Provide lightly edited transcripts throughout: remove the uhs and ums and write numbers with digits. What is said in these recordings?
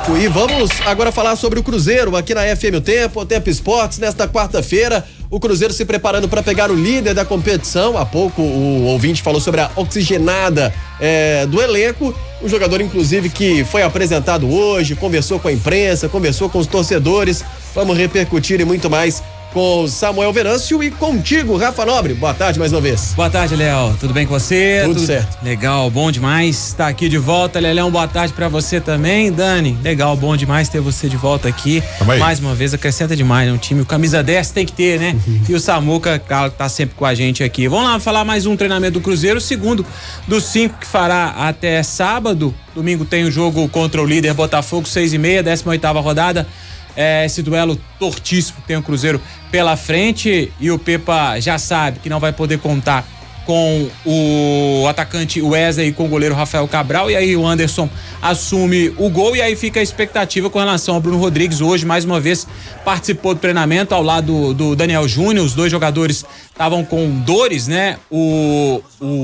Elenco. E vamos agora falar sobre o Cruzeiro aqui na FM o Tempo Esportes, nesta quarta-feira. O Cruzeiro se preparando para pegar o líder da competição. Há pouco o ouvinte falou sobre a oxigenada do elenco. Um jogador, inclusive, que foi apresentado hoje, conversou com a imprensa, conversou com os torcedores. Vamos repercutir e muito mais com Samuel Venâncio e contigo, Rafa Nobre. Boa tarde mais uma vez. Boa tarde, Léo. Tudo bem com você? Tudo certo. Legal, bom demais estar aqui de volta. Lelão, boa tarde pra você também. Dani, legal, bom demais ter você de volta aqui. Também. Mais uma vez, acrescenta demais, né? Um time, o camisa 10 tem que ter, né? E o Samuca tá sempre com a gente aqui. Vamos lá falar mais um treinamento do Cruzeiro, o segundo dos 5 que fará até sábado. Domingo tem o jogo contra o líder Botafogo, 6h30, 18ª rodada. Esse duelo tortíssimo, tem o Cruzeiro pela frente e o Pepa já sabe que não vai poder contar com o atacante Wesley e com o goleiro Rafael Cabral, e aí o Anderson assume o gol, e aí fica a expectativa com relação ao Bruno Rodrigues. Hoje, mais uma vez, participou do treinamento ao lado do Daniel Júnior. Os dois jogadores estavam com dores, né? O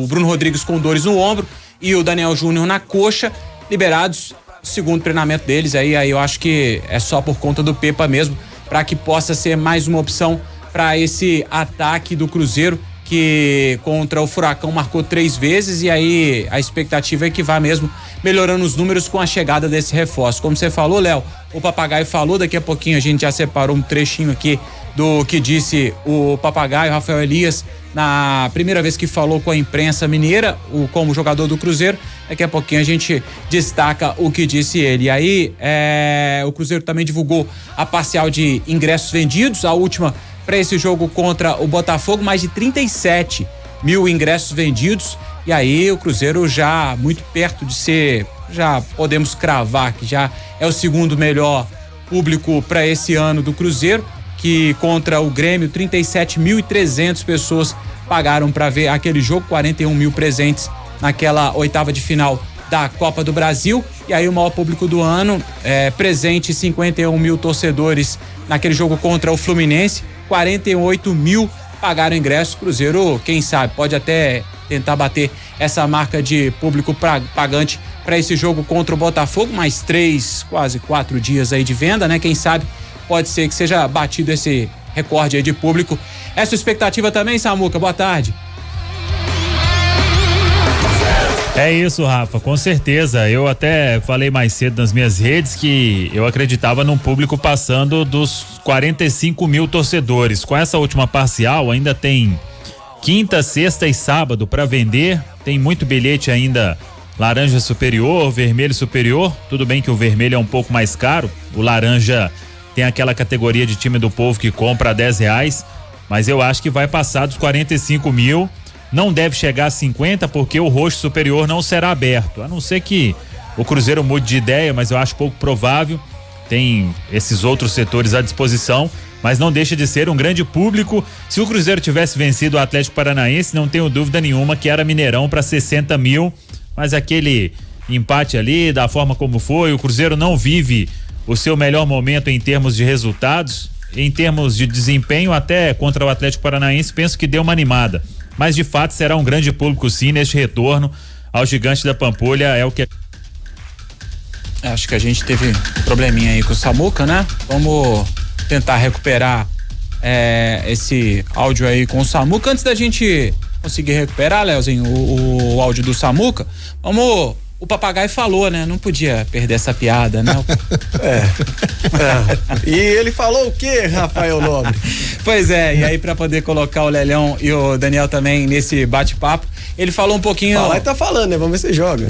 Bruno Rodrigues com dores no ombro e o Daniel Júnior na coxa, liberados. Segundo treinamento deles, aí eu acho que é só por conta do Pepa mesmo, para que possa ser mais uma opção para esse ataque do Cruzeiro, que contra o Furacão marcou 3 vezes, e aí a expectativa é que vá mesmo melhorando os números com a chegada desse reforço. Como você falou, Léo, o Papagaio falou, daqui a pouquinho a gente já separou um trechinho aqui do que disse o Papagaio, Rafael Elias, na primeira vez que falou com a imprensa mineira, como jogador do Cruzeiro. Daqui a pouquinho a gente destaca o que disse ele. E aí, o Cruzeiro também divulgou a parcial de ingressos vendidos, a última para esse jogo contra o Botafogo, mais de 37 mil ingressos vendidos. E aí o Cruzeiro já muito perto de ser, já podemos cravar que já é o segundo melhor público para esse ano do Cruzeiro, que contra o Grêmio 37.300 pessoas pagaram para ver aquele jogo, 41 mil presentes naquela oitava de final da Copa do Brasil. E aí o maior público do ano, presente 51 mil torcedores naquele jogo contra o Fluminense, 48 mil pagaram ingresso. Cruzeiro, quem sabe, pode até tentar bater essa marca de público pagante para esse jogo contra o Botafogo, mais 3, quase 4 dias aí de venda, né? Quem sabe pode ser que seja batido esse recorde aí de público. Essa expectativa também, Samuca? Boa tarde. É isso, Rafa, com certeza. Eu até falei mais cedo nas minhas redes que eu acreditava num público passando dos 45 mil torcedores. Com essa última parcial, ainda tem quinta, sexta e sábado para vender. Tem muito bilhete ainda, laranja superior, vermelho superior. Tudo bem que o vermelho é um pouco mais caro, o laranja tem aquela categoria de time do povo que compra R$10, mas eu acho que vai passar dos 45 mil. Não deve chegar a 50, porque o roxo superior não será aberto, a não ser que o Cruzeiro mude de ideia, mas eu acho pouco provável. Tem esses outros setores à disposição, mas não deixa de ser um grande público. Se o Cruzeiro tivesse vencido o Atlético Paranaense, não tenho dúvida nenhuma que era Mineirão para 60 mil, mas aquele empate ali, da forma como foi, o Cruzeiro não vive o seu melhor momento em termos de resultados, em termos de desempenho, até contra o Atlético Paranaense, penso que deu uma animada. Mas de fato será um grande público sim neste retorno ao Gigante da Pampulha, é o que... Acho que a gente teve um probleminha aí com o Samuca, né? Vamos tentar recuperar esse áudio aí com o Samuca. Antes da gente conseguir recuperar, Leozinho, o áudio do Samuca, o Papagaio falou, né? Não podia perder essa piada, né? E ele falou o quê, Rafael Nobre? Pois é, e aí pra poder colocar o Lelhão e o Daniel também nesse bate-papo, ele falou um pouquinho... Falar e tá falando, né? Vamos ver se joga.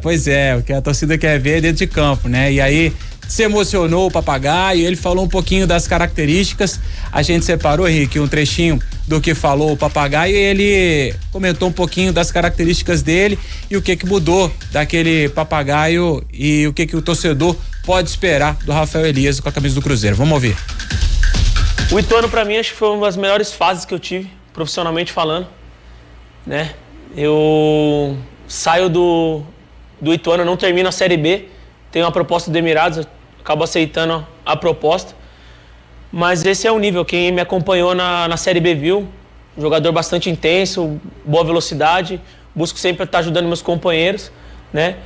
Pois é, o que a torcida quer ver dentro de campo, né? E aí se emocionou o Papagaio, ele falou um pouquinho das características. A gente separou, Henrique, um trechinho do que falou o Papagaio, e ele comentou um pouquinho das características dele e o que mudou daquele Papagaio e o que o torcedor pode esperar do Rafael Elias com a camisa do Cruzeiro. Vamos ouvir. O Ituano, pra mim, acho que foi uma das melhores fases que eu tive, profissionalmente falando, né? Eu saio do Ituano, não termino a Série B, tenho uma proposta do Emirados, acabo aceitando a proposta, mas esse é o nível. Quem me acompanhou na Série B viu, um jogador bastante intenso, boa velocidade, busco sempre estar ajudando meus companheiros, né?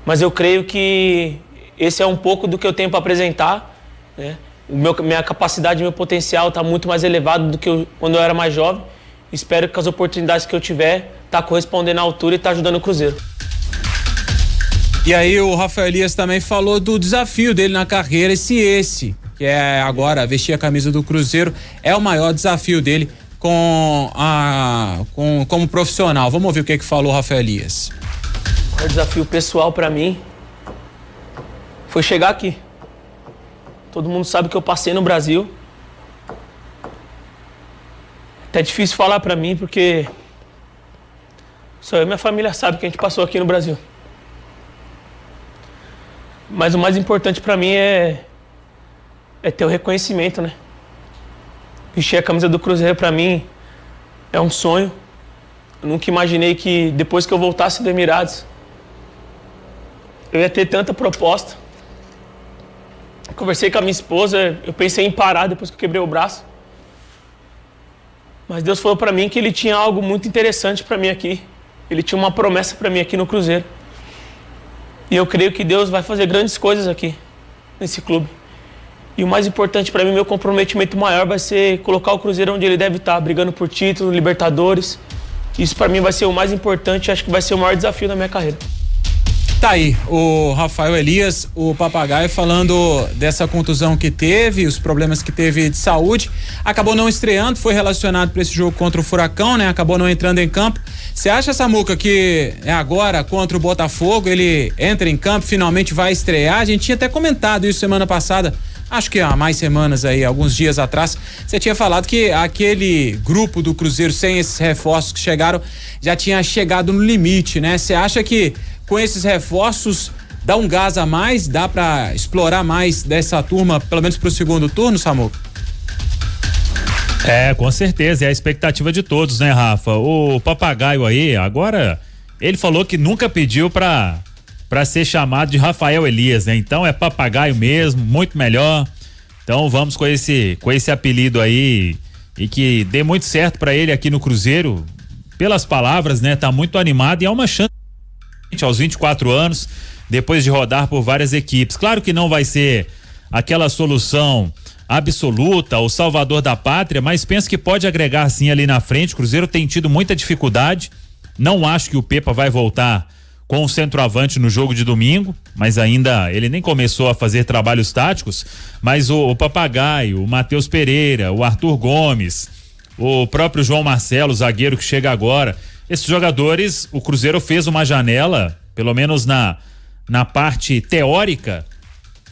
Mas eu creio que esse é um pouco do que eu tenho para apresentar, né? Minha capacidade, meu potencial está muito mais elevado do que quando eu era mais jovem. Espero que as oportunidades que eu tiver tá correspondendo à altura e tá ajudando o Cruzeiro. E aí o Rafael Elias também falou do desafio dele na carreira, esse que é agora vestir a camisa do Cruzeiro, é o maior desafio dele como profissional. Vamos ouvir o que falou o Rafael Elias. O maior desafio pessoal para mim foi chegar aqui. Todo mundo sabe que eu passei no Brasil. É difícil falar para mim porque só eu e minha família sabe que a gente passou aqui no Brasil. Mas o mais importante para mim é ter o reconhecimento, né? Vestir a camisa do Cruzeiro para mim é um sonho. Eu nunca imaginei que depois que eu voltasse do Emirados eu ia ter tanta proposta. Conversei com a minha esposa, eu pensei em parar depois que eu quebrei o braço. Mas Deus falou para mim que Ele tinha algo muito interessante para mim aqui. Ele tinha uma promessa para mim aqui no Cruzeiro. E eu creio que Deus vai fazer grandes coisas aqui, nesse clube. E o mais importante para mim, meu comprometimento maior vai ser colocar o Cruzeiro onde ele deve estar, brigando por título, Libertadores. Isso para mim vai ser o mais importante, acho que vai ser o maior desafio da minha carreira. Tá aí, o Rafael Elias, o Papagaio, falando dessa contusão que teve, os problemas que teve de saúde. Acabou não estreando, foi relacionado para esse jogo contra o Furacão, né? Acabou não entrando em campo. Você acha, Samuca, que é agora contra o Botafogo, ele entra em campo, finalmente vai estrear? A gente tinha até comentado isso semana passada, acho que há mais semanas aí, alguns dias atrás, você tinha falado que aquele grupo do Cruzeiro sem esses reforços que chegaram, já tinha chegado no limite, né? Você acha que com esses reforços dá um gás a mais, dá pra explorar mais dessa turma, pelo menos pro segundo turno, Samuca? Com certeza, é a expectativa de todos, né, Rafa? O Papagaio aí, agora, ele falou que nunca pediu pra ser chamado de Rafael Elias, né? Então é Papagaio mesmo, muito melhor. Então vamos com esse apelido aí e que dê muito certo pra ele aqui no Cruzeiro. Pelas palavras, né? Tá muito animado e é uma chance aos 24 anos, depois de rodar por várias equipes. Claro que não vai ser aquela solução absoluta, o salvador da pátria, mas penso que pode agregar sim ali na frente. O Cruzeiro tem tido muita dificuldade. Não acho que o Pepa vai voltar com o centroavante no jogo de domingo, mas ainda ele nem começou a fazer trabalhos táticos, mas o Papagaio, o Matheus Pereira, o Arthur Gomes, o próprio João Marcelo, zagueiro que chega agora, esses jogadores, o Cruzeiro fez uma janela, pelo menos na parte teórica,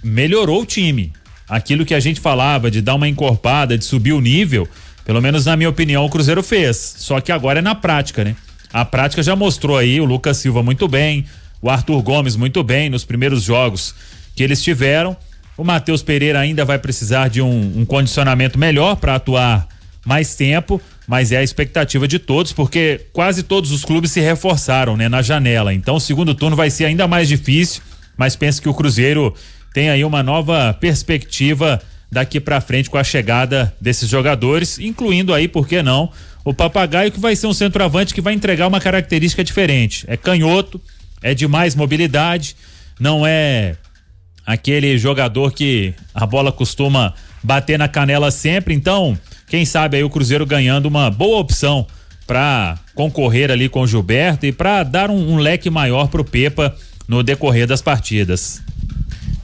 melhorou o time. Aquilo que a gente falava de dar uma encorpada, de subir o nível, pelo menos na minha opinião o Cruzeiro fez, só que agora é na prática, né? A prática já mostrou aí o Lucas Silva muito bem, o Arthur Gomes muito bem nos primeiros jogos que eles tiveram. O Matheus Pereira ainda vai precisar de um condicionamento melhor para atuar mais tempo, mas é a expectativa de todos, porque quase todos os clubes se reforçaram, né, na janela. Então o segundo turno vai ser ainda mais difícil, mas penso que o Cruzeiro tem aí uma nova perspectiva daqui para frente com a chegada desses jogadores, incluindo aí, por que não, o Papagaio, que vai ser um centroavante que vai entregar uma característica diferente. É canhoto, é de mais mobilidade, não é aquele jogador que a bola costuma bater na canela sempre. Então, quem sabe aí o Cruzeiro ganhando uma boa opção para concorrer ali com o Gilberto e para dar um leque maior pro Pepa no decorrer das partidas.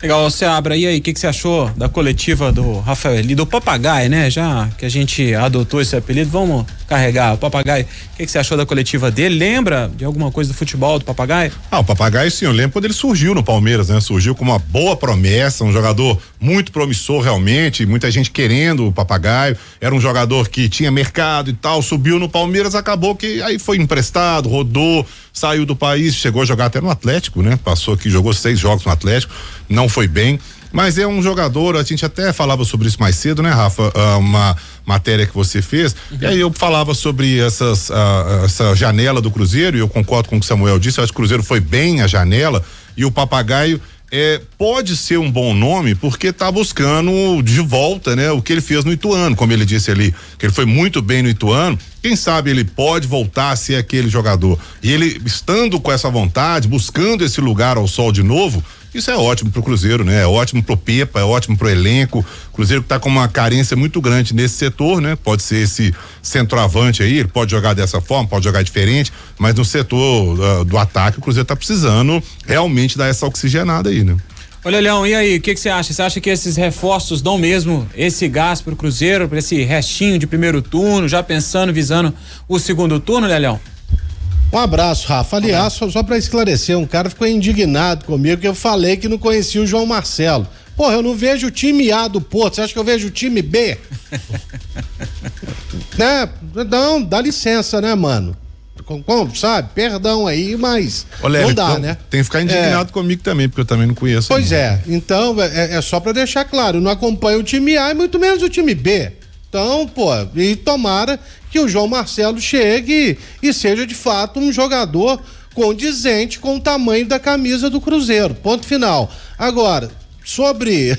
Legal, Seabra, e aí, o que você achou da coletiva do Rafael Elias, do Papagaio, né? Já que a gente adotou esse apelido, vamos carregar o Papagaio. O que você achou da coletiva dele? Lembra de alguma coisa do futebol do Papagaio? O Papagaio, sim, eu lembro quando ele surgiu no Palmeiras, né? Surgiu com uma boa promessa, um jogador muito promissor realmente, muita gente querendo o Papagaio, era um jogador que tinha mercado e tal, subiu no Palmeiras, acabou que aí foi emprestado, rodou, saiu do país, chegou a jogar até no Atlético, né? Passou aqui, jogou 6 jogos no Atlético, não foi bem, mas é um jogador, a gente até falava sobre isso mais cedo, né, Rafa? Uma matéria que você fez, e aí eu falava sobre essa janela do Cruzeiro, e eu concordo com o que o Samuel disse, eu acho que o Cruzeiro foi bem a janela, e o Papagaio pode ser um bom nome porque tá buscando de volta, né, o que ele fez no Ituano, como ele disse ali, que ele foi muito bem no Ituano. Quem sabe ele pode voltar a ser aquele jogador. E ele, estando com essa vontade, buscando esse lugar ao sol de novo, Isso é ótimo pro Cruzeiro, né? É ótimo pro Pepa, é ótimo pro elenco. O Cruzeiro tá com uma carência muito grande nesse setor, né? Pode ser esse centroavante aí, ele pode jogar dessa forma, pode jogar diferente, mas no setor do ataque o Cruzeiro tá precisando realmente dar essa oxigenada aí, né? Olha, Leão, e aí, o que você acha? Você acha que esses reforços dão mesmo esse gás pro Cruzeiro, pra esse restinho de primeiro turno, já pensando, visando o segundo turno, né, Leão? Um abraço, Rafa. Aliás, só pra esclarecer, um cara ficou indignado comigo que eu falei que não conhecia o João Marcelo. Porra, eu não vejo o time A do Porto, você acha que eu vejo o time B? Né? Não, dá licença, né, mano? Sabe? Perdão aí, mas Olha, não dá, então, né? Tem que ficar indignado comigo também, porque eu também não conheço. Pois então é só pra deixar claro, eu não acompanho o time A e muito menos o time B. Então, e tomara que o João Marcelo chegue e seja de fato um jogador condizente com o tamanho da camisa do Cruzeiro. Ponto final. Agora, sobre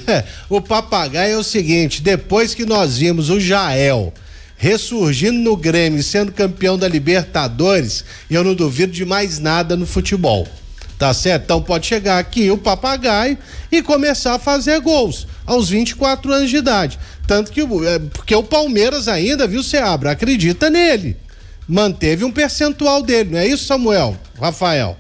o Papagaio é o seguinte, depois que nós vimos o Jael ressurgindo no Grêmio, sendo campeão da Libertadores, eu não duvido de mais nada no futebol. Tá certo? Então pode chegar aqui o Papagaio e começar a fazer gols aos 24 anos de idade. Tanto que porque o Palmeiras ainda, viu, Seabra, acredita nele. Manteve um percentual dele, não é isso, Samuel? Rafael?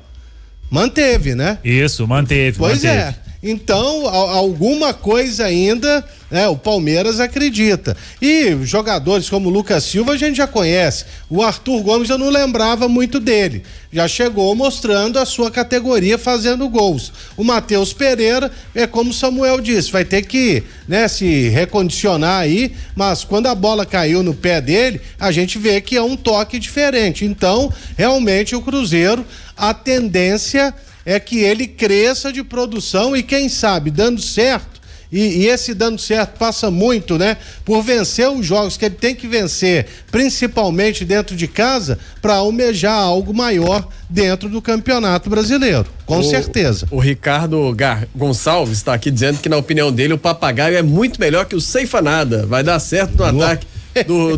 Manteve, né? Isso, manteve. Pois é. Então, alguma coisa ainda, né, o Palmeiras acredita. E jogadores como o Lucas Silva a gente já conhece. O Arthur Gomes eu não lembrava muito dele. Já chegou mostrando a sua categoria fazendo gols. O Matheus Pereira, é como o Samuel disse, vai ter que, né, se recondicionar aí, mas quando a bola caiu no pé dele, a gente vê que é um toque diferente. Então, realmente o Cruzeiro, a tendência é que ele cresça de produção e quem sabe dando certo, e esse dando certo passa muito, né, por vencer os jogos que ele tem que vencer, principalmente dentro de casa, para almejar algo maior dentro do Campeonato Brasileiro, com certeza. O Ricardo Gonçalves está aqui dizendo que na opinião dele o Papagaio é muito melhor que o Ceifanada, vai dar certo no ataque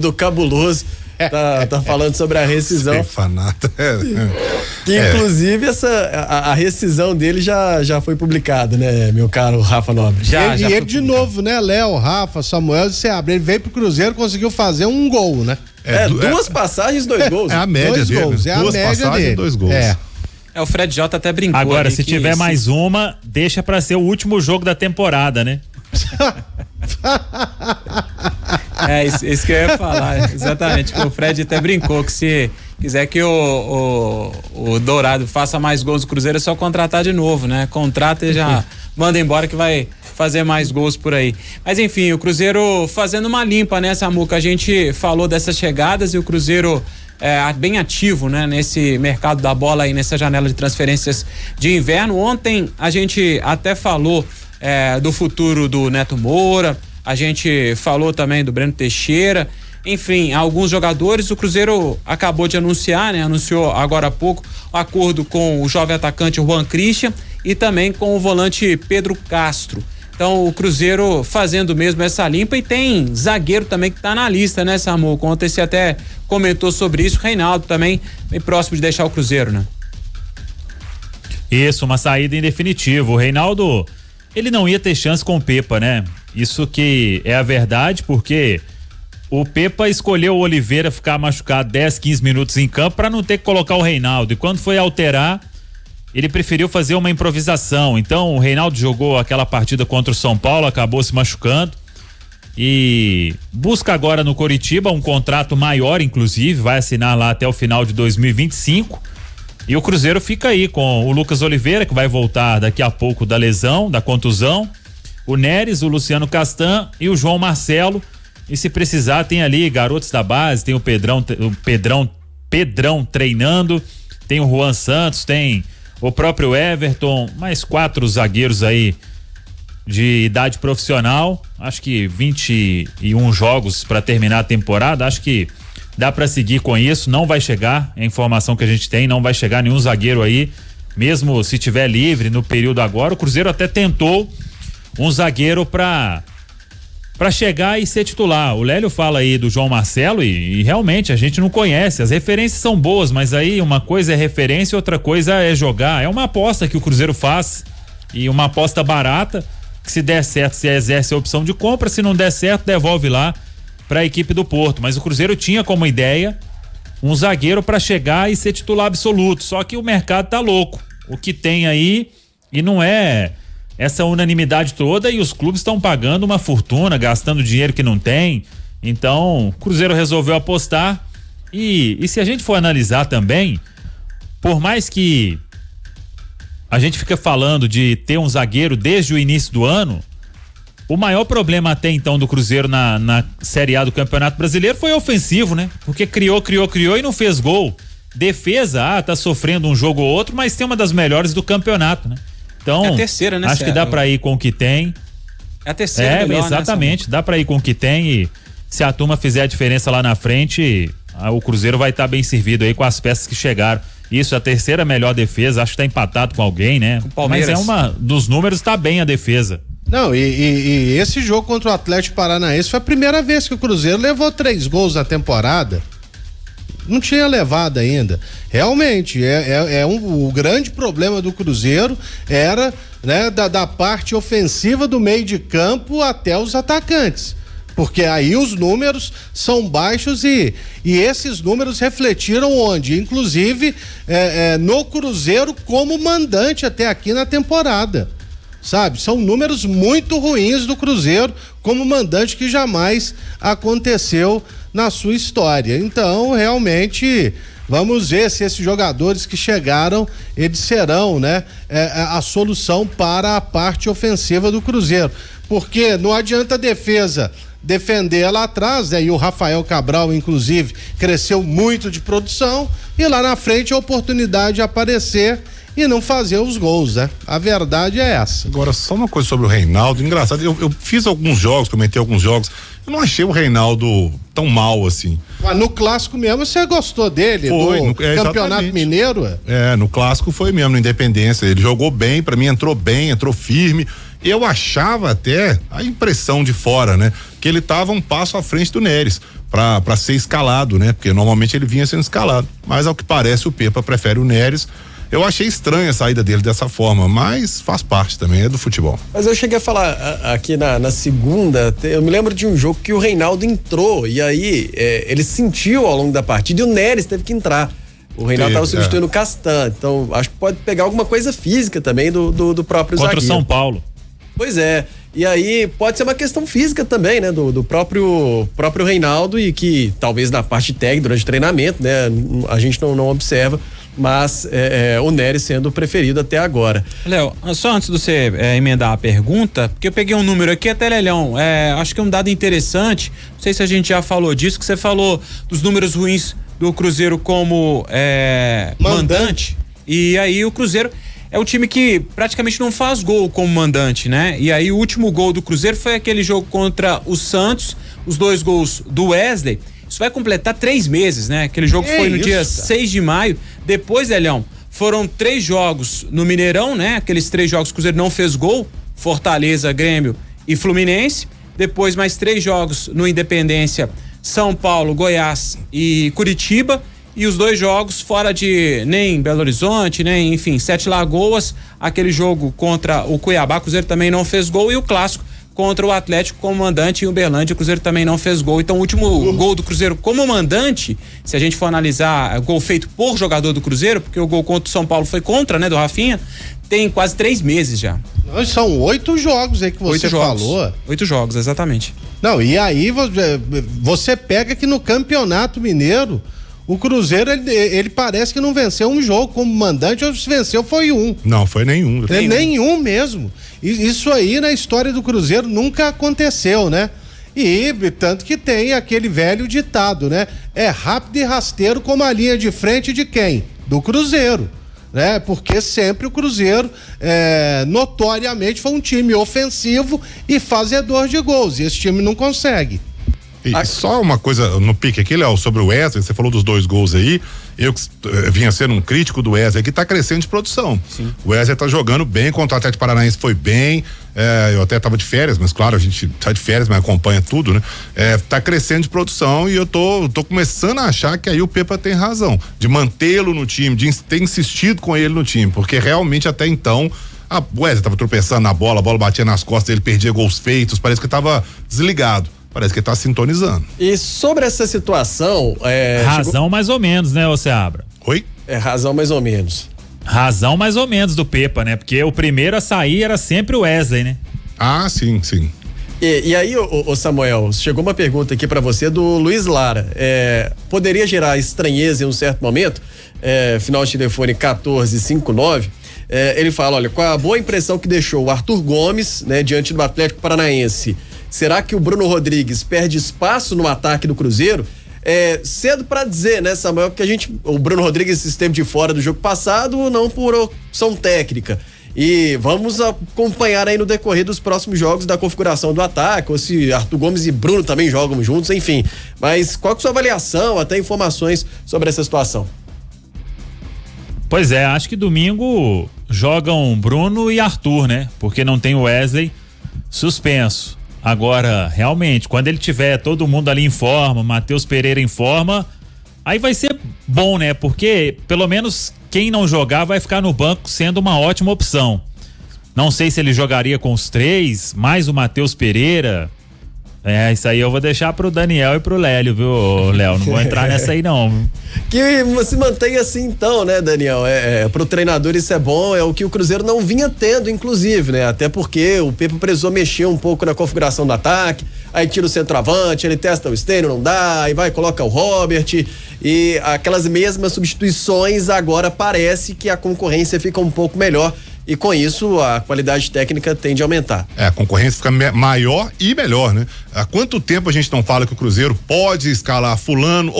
do Cabuloso. Tá falando sobre a rescisão. Stefanata. Que inclusive a rescisão dele já foi publicada, né, meu caro Rafa Nobre? Já ele de novo, né, Léo, Rafa, Samuel, ele veio pro Cruzeiro, conseguiu fazer um gol, né? Duas passagens, 2 gols. É a média dois dele. Gols, é duas a média passagens, dele. 2 gols. O Fred J até brincou. Agora, se tiver mais uma, deixa pra ser o último jogo da temporada, né? Isso que eu ia falar, exatamente, que o Fred até brincou que se quiser que o Dourado faça mais gols do Cruzeiro é só contratar de novo, né? Contrata e já manda embora que vai fazer mais gols por aí. Mas enfim, o Cruzeiro fazendo uma limpa, né, Samuca? A gente falou dessas chegadas e o Cruzeiro bem ativo, né, nesse mercado da bola e nessa janela de transferências de inverno. Ontem a gente até falou do futuro do Neto Moura, a gente falou também do Breno Teixeira, enfim, alguns jogadores. O Cruzeiro acabou de anunciar, né? Anunciou agora há pouco o acordo com o jovem atacante Juan Christian e também com o volante Pedro Castro. Então o Cruzeiro fazendo mesmo essa limpa, e tem zagueiro também que tá na lista, né, Samu? Ontem você até comentou sobre isso, Reinaldo também bem próximo de deixar o Cruzeiro, né? Isso, uma saída em definitivo. O Reinaldo, ele não ia ter chance com o Pepa, né? Isso que é a verdade, porque o Pepa escolheu o Oliveira ficar machucado 10, 15 minutos em campo para não ter que colocar o Reinaldo. E quando foi alterar, ele preferiu fazer uma improvisação. Então o Reinaldo jogou aquela partida contra o São Paulo, acabou se machucando e busca agora no Coritiba um contrato maior, inclusive, vai assinar lá até o final de 2025. E o Cruzeiro fica aí com o Lucas Oliveira, que vai voltar daqui a pouco da lesão, da contusão, o Neres, o Luciano Castan e o João Marcelo. E se precisar, tem ali garotos da base, tem o Pedrão treinando, tem o Juan Santos, tem o próprio Everton, mais 4 zagueiros aí de idade profissional. Acho que 21 jogos para terminar a temporada, acho que dá para seguir com isso. Não vai chegar, é a informação que a gente tem, não vai chegar nenhum zagueiro aí, mesmo se tiver livre no período agora. O Cruzeiro até tentou um zagueiro para chegar e ser titular. O Lélio fala aí do João Marcelo e realmente a gente não conhece, as referências são boas, mas aí uma coisa é referência e outra coisa é jogar. É uma aposta que o Cruzeiro faz E uma aposta barata, que se der certo, você exerce a opção de compra, se não der certo, devolve lá para a equipe do Porto. Mas o Cruzeiro tinha como ideia um zagueiro para chegar e ser titular absoluto, só que o mercado tá louco. O que tem aí, e não é essa unanimidade toda, e os clubes estão pagando uma fortuna, gastando dinheiro que não tem. Então, o Cruzeiro resolveu apostar e se a gente for analisar também, por mais que a gente fica falando de ter um zagueiro desde o início do ano, o maior problema até então do Cruzeiro na Série A do Campeonato Brasileiro foi ofensivo, né? Porque criou e não fez gol. Defesa, tá sofrendo um jogo ou outro, mas tem uma das melhores do campeonato, né? Então, é a terceira, né, acho que dá pra ir com o que tem. É a terceira melhor, exatamente, né, dá pra ir com o que tem e se a turma fizer a diferença lá na frente, o Cruzeiro vai estar bem servido aí com as peças que chegaram. Isso, a terceira melhor defesa, acho que tá empatado com alguém, né? Mas dos números tá bem a defesa. Não, e esse jogo contra o Atlético Paranaense foi a primeira vez que o Cruzeiro levou 3 gols na temporada. Não tinha levado ainda. Realmente, o grande problema do Cruzeiro era, né, da parte ofensiva do meio de campo até os atacantes. Porque aí os números são baixos e esses números refletiram onde? Inclusive no Cruzeiro como mandante até aqui na temporada. Sabe? São números muito ruins do Cruzeiro como mandante, que jamais aconteceu na sua história. Então, realmente, vamos ver se esses jogadores que chegaram, eles serão, né, a solução para a parte ofensiva do Cruzeiro. Porque não adianta a defesa defender lá atrás, né? E o Rafael Cabral, inclusive, cresceu muito de produção, e lá na frente a oportunidade de aparecer e não fazer os gols, né? A verdade é essa. Agora, só uma coisa sobre o Reinaldo, engraçado, eu fiz alguns jogos, comentei alguns jogos, eu não achei o Reinaldo tão mal assim. Mas no clássico mesmo você gostou dele, do Campeonato Mineiro? No clássico foi mesmo, no Independência, ele jogou bem, pra mim entrou bem, entrou firme. Eu achava até, a impressão de fora, né, que ele tava um passo à frente do Neres pra ser escalado, né, porque normalmente ele vinha sendo escalado, mas ao que parece o Pepa prefere o Neres. Eu achei estranha a saída dele dessa forma, mas faz parte também, é do futebol. Mas eu cheguei a falar aqui na segunda, eu me lembro de um jogo que o Reinaldo entrou e aí ele sentiu ao longo da partida e o Neres teve que entrar. O Reinaldo estava substituindo o Castan, então acho que pode pegar alguma coisa física também do próprio zagueiro. Contra o São Paulo. Pois é, e aí pode ser uma questão física também, né, do próprio Reinaldo, e que talvez na parte técnica, durante o treinamento, né, a gente não observa, mas o Neres sendo o preferido até agora. Léo, só antes de você emendar a pergunta, porque eu peguei um número aqui, até Lelhão, acho que é um dado interessante, não sei se a gente já falou disso, que você falou dos números ruins do Cruzeiro como mandante, e aí o Cruzeiro é um time que praticamente não faz gol como mandante, né? E aí o último gol do Cruzeiro foi aquele jogo contra o Santos, os 2 gols do Wesley. Isso vai completar 3 meses, né? Aquele jogo foi no dia 6 de maio. Depois, Elião, foram 3 jogos no Mineirão, né? Aqueles 3 jogos que o Cruzeiro não fez gol, Fortaleza, Grêmio e Fluminense. Depois mais 3 jogos no Independência, São Paulo, Goiás e Curitiba. E os 2 jogos fora de nem Belo Horizonte, nem, enfim, 7 Lagoas. Aquele jogo contra o Cuiabá, o Cruzeiro também não fez gol. E o clássico contra o Atlético como mandante em Uberlândia, o Cruzeiro também não fez gol. Então o último gol do Cruzeiro como mandante, se a gente for analisar gol feito por jogador do Cruzeiro, porque o gol contra o São Paulo foi contra, né, do Rafinha, tem quase 3 meses já. Não, são 8 jogos aí que você falou. 8 jogos, exatamente. Não, e aí você pega que no Campeonato Mineiro o Cruzeiro, ele parece que não venceu um jogo como mandante, ou se venceu foi um. Não, foi nenhum. Nenhum mesmo. Isso aí na história do Cruzeiro nunca aconteceu, né? E tanto que tem aquele velho ditado, né? É rápido e rasteiro como a linha de frente de quem? Do Cruzeiro, né? Porque sempre o Cruzeiro notoriamente foi um time ofensivo e fazedor de gols, e esse time não consegue. E só uma coisa no pique aqui, Léo, sobre o Wesley, você falou dos 2 gols aí, eu vinha sendo um crítico do Wesley, que tá crescendo de produção. Sim. O Wesley tá jogando bem, contra o Atlético Paranaense foi bem, eu até tava de férias, mas claro, a gente tá de férias, mas acompanha tudo, né? Tá crescendo de produção e eu tô começando a achar que aí o Pepa tem razão, de mantê-lo no time, de ter insistido com ele no time, porque realmente até então O Wesley tava tropeçando na bola, a bola batia nas costas, ele perdia gols feitos, parece que tava desligado. Parece que ele tá sintonizando. E sobre essa situação. Razão mais ou menos, né, ô Seabra? Oi? Razão mais ou menos. Razão mais ou menos do Pepa, né? Porque o primeiro a sair era sempre o Wesley, né? Ah, sim. E aí, ô Samuel, chegou uma pergunta aqui pra você do Luiz Lara. Poderia gerar estranheza em um certo momento? Final de telefone 1459. Ele fala, olha, com a boa impressão que deixou o Arthur Gomes, né, diante do Atlético Paranaense, será que o Bruno Rodrigues perde espaço no ataque do Cruzeiro? Cedo pra dizer, né, Samuel, porque o Bruno Rodrigues esteve de fora do jogo passado, não por opção técnica. E vamos acompanhar aí no decorrer dos próximos jogos da configuração do ataque, ou se Arthur Gomes e Bruno também jogam juntos, enfim. Mas qual que é a sua avaliação, até informações sobre essa situação? Pois é, acho que domingo jogam Bruno e Arthur, né? Porque não tem o Wesley suspenso. Agora, realmente, quando ele tiver todo mundo ali em forma, Matheus Pereira em forma, aí vai ser bom, né? Porque pelo menos quem não jogar vai ficar no banco sendo uma ótima opção. Não sei se ele jogaria com os 3, mais o Matheus Pereira. Isso aí eu vou deixar pro Daniel e pro Lélio, viu, Léo? Não vou entrar nessa aí não. Que se mantenha assim então, né, Daniel? Pro treinador isso é bom, é o que o Cruzeiro não vinha tendo, inclusive, né? Até porque o Pepa precisou mexer um pouco na configuração do ataque, aí tira o centroavante, ele testa o Stênio, não dá, aí vai, coloca o Robert, e aquelas mesmas substituições agora parece que a concorrência fica um pouco melhor. E com isso a qualidade técnica tende a aumentar. A concorrência fica maior e melhor, né? Há quanto tempo a gente não fala que o Cruzeiro pode escalar fulano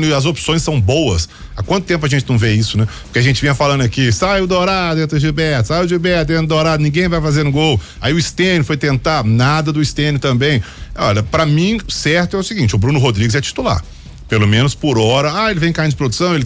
e as opções são boas? Há quanto tempo a gente não vê isso, né? Porque a gente vinha falando aqui, sai o Dourado, entra o Gilberto, sai o Gilberto, entra o Dourado, ninguém vai fazendo gol. Aí o Stênio foi tentar, nada do Stênio também. Olha, pra mim, certo é o seguinte, o Bruno Rodrigues é titular. Pelo menos por hora, ele vem caindo de produção, ele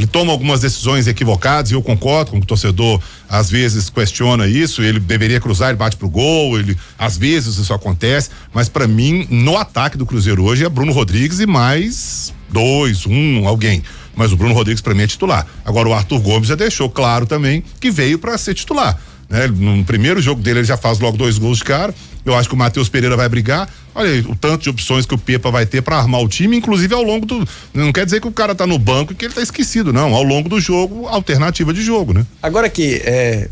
toma algumas decisões equivocadas, e eu concordo com o torcedor, às vezes questiona isso, ele deveria cruzar, ele bate pro gol, às vezes isso acontece, mas pra mim, no ataque do Cruzeiro hoje é Bruno Rodrigues e mais 2, 1, alguém. Mas o Bruno Rodrigues pra mim é titular. Agora o Arthur Gomes já deixou claro também que veio pra ser titular, né? No primeiro jogo dele ele já faz logo 2 gols de cara. Eu acho que o Matheus Pereira vai brigar. Olha aí, o tanto de opções que o Pepa vai ter para armar o time, inclusive ao longo do. Não quer dizer que o cara tá no banco e que ele tá esquecido, não. Ao longo do jogo, alternativa de jogo, né? Agora aqui,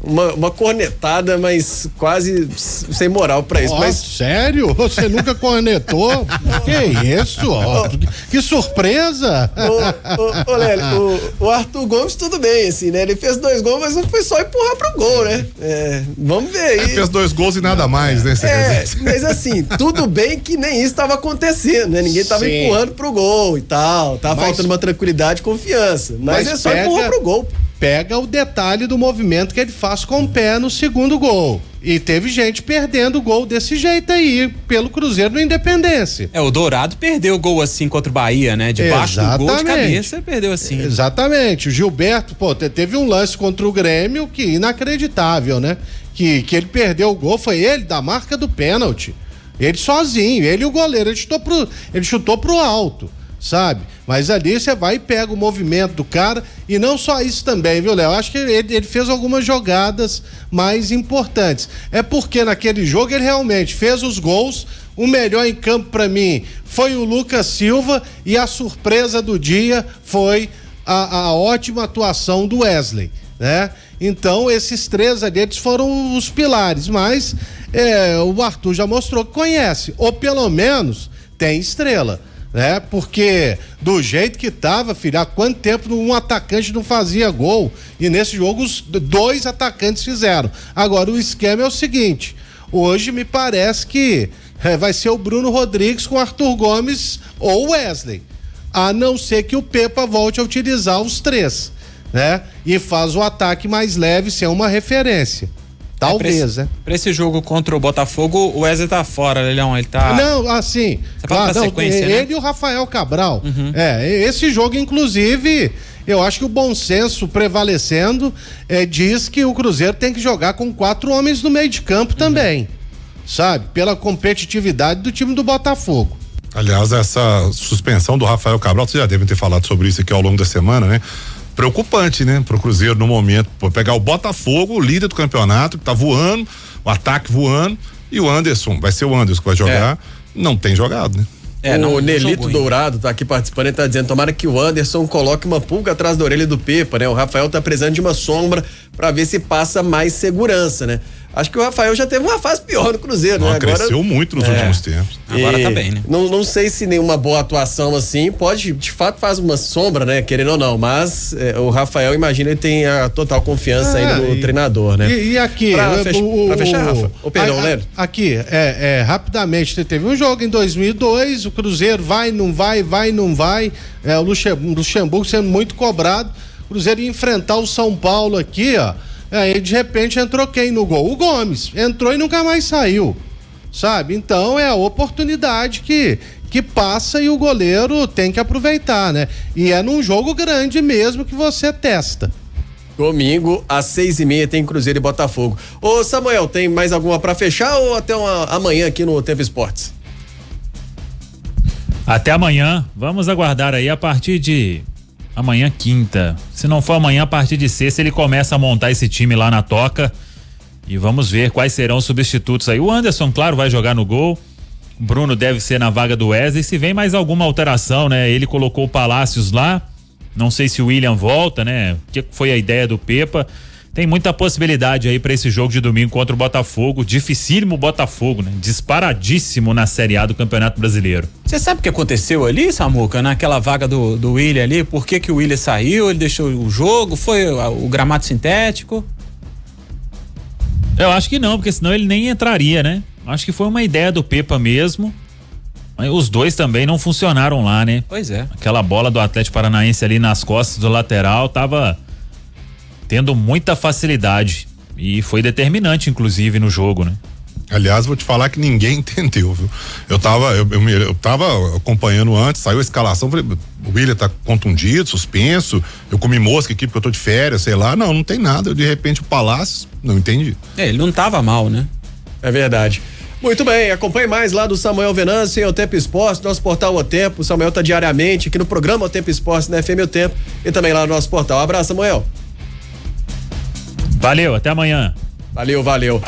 uma cornetada, mas quase sem moral pra isso. Mas... Sério? Você nunca cornetou? Que isso? Que surpresa! Ô Lélio, o Arthur Gomes tudo bem, assim, né? Ele fez 2 gols, mas não foi só empurrar pro gol, né? Vamos ver aí. Ele fez 2 gols e nada mais, né? Mas assim, tudo bem que nem isso estava acontecendo, né? Ninguém estava empurrando pro gol e tal, tava faltando uma tranquilidade e confiança, mas é só empurrar pro gol. Pega o detalhe do movimento que ele faz com o pé no segundo gol. E teve gente perdendo o gol desse jeito aí, pelo Cruzeiro no Independência. O Dourado perdeu o gol assim contra o Bahia, né? Debaixo do gol de cabeça, perdeu assim. Exatamente. O Gilberto, teve um lance contra o Grêmio que inacreditável, né? Que ele perdeu o gol, foi ele da marca do pênalti. Ele sozinho, ele e o goleiro, ele chutou pro alto, sabe? Mas ali você vai e pega o movimento do cara, e não só isso também, viu, Léo? Acho que ele fez algumas jogadas mais importantes. É porque naquele jogo ele realmente fez os gols. O melhor em campo pra mim foi o Lucas Silva, e a surpresa do dia foi a ótima atuação do Wesley, né? Então esses 3 ali, eles foram os pilares, mas o Arthur já mostrou que conhece, ou pelo menos tem estrela, né? Porque do jeito que tava, filho, há quanto tempo um atacante não fazia gol? E nesse jogo os 2 atacantes fizeram. Agora o esquema é o seguinte, hoje me parece que vai ser o Bruno Rodrigues com Arthur Gomes ou Wesley, a não ser que o Pepa volte a utilizar os 3, né? E faz o ataque mais leve, ser uma referência. Talvez, né? Pra esse jogo contra o Botafogo, o Wesley tá fora, Leilão, ele tá... Não, assim... Você fala da sequência, ele, né? e o Rafael Cabral. Uhum. Esse jogo, inclusive, eu acho que o bom senso prevalecendo diz que o Cruzeiro tem que jogar com 4 homens no meio de campo também, sabe? Pela competitividade do time do Botafogo. Aliás, essa suspensão do Rafael Cabral, vocês já devem ter falado sobre isso aqui ao longo da semana, né? preocupante, né? Pro Cruzeiro no momento, por pegar o Botafogo, o líder do campeonato, que tá voando, o ataque voando, e o Anderson, vai ser o Anderson que vai jogar, não tem jogado, né? O Nelito Dourado tá aqui participando e tá dizendo, tomara que o Anderson coloque uma pulga atrás da orelha do Pepa, né? O Rafael tá precisando de uma sombra pra ver se passa mais segurança, né? Acho que o Rafael já teve uma fase pior no Cruzeiro, né? Agora cresceu muito nos últimos tempos. Agora tá bem, né? Não sei se nenhuma boa atuação assim pode, de fato, faz uma sombra, né? Querendo ou não, mas o Rafael, imagina, ele tem a total confiança ainda no treinador, né? E aqui, pra fechar, Rafa? Perdão, Lélio? Aqui, rapidamente, teve um jogo em 2002, o Cruzeiro vai, não vai, o Luxemburgo sendo muito cobrado, o Cruzeiro ia enfrentar o São Paulo aqui, ó. Aí de repente entrou quem no gol? O Gomes. Entrou e nunca mais saiu. Sabe? Então é a oportunidade que passa e o goleiro tem que aproveitar, né? E é num jogo grande mesmo que você testa. Domingo, às 6:30, tem Cruzeiro e Botafogo. Ô Samuel, tem mais alguma pra fechar ou até amanhã aqui no Tempo Esportes? Até amanhã. Vamos aguardar aí a partir de amanhã, quinta. Se não for amanhã, a partir de sexta, ele começa a montar esse time lá na toca. E vamos ver quais serão os substitutos aí. O Anderson, claro, vai jogar no gol. O Bruno deve ser na vaga do Wesley. Se vem mais alguma alteração, né? Ele colocou o Palácios lá. Não sei se o William volta, né? Que foi a ideia do Pepa. Tem muita possibilidade aí para esse jogo de domingo contra o Botafogo. Dificílimo Botafogo, né? Disparadíssimo na Série A do Campeonato Brasileiro. Você sabe o que aconteceu ali, Samuca, naquela vaga do William ali? Por que o William saiu? Ele deixou o jogo? Foi o gramado sintético? Eu acho que não, porque senão ele nem entraria, né? Acho que foi uma ideia do Pepa mesmo. Mas os dois também não funcionaram lá, né? Pois é. Aquela bola do Atlético Paranaense ali nas costas do lateral tava tendo muita facilidade e foi determinante, inclusive, no jogo, né? Aliás, vou te falar que ninguém entendeu, viu? Eu tava acompanhando antes, saiu a escalação, falei, o William tá contundido, suspenso, eu comi mosca aqui porque eu tô de férias, sei lá, não tem nada, de repente o Palácio, não entendi. Ele não tava mal, né? É verdade. Muito bem, acompanhe mais lá do Samuel Venâncio em O Tempo Esporte, nosso portal O Tempo. O Samuel tá diariamente aqui no programa O Tempo Esporte na FM O Tempo e também lá no nosso portal. Um abraço, Samuel. Valeu, até amanhã. Valeu.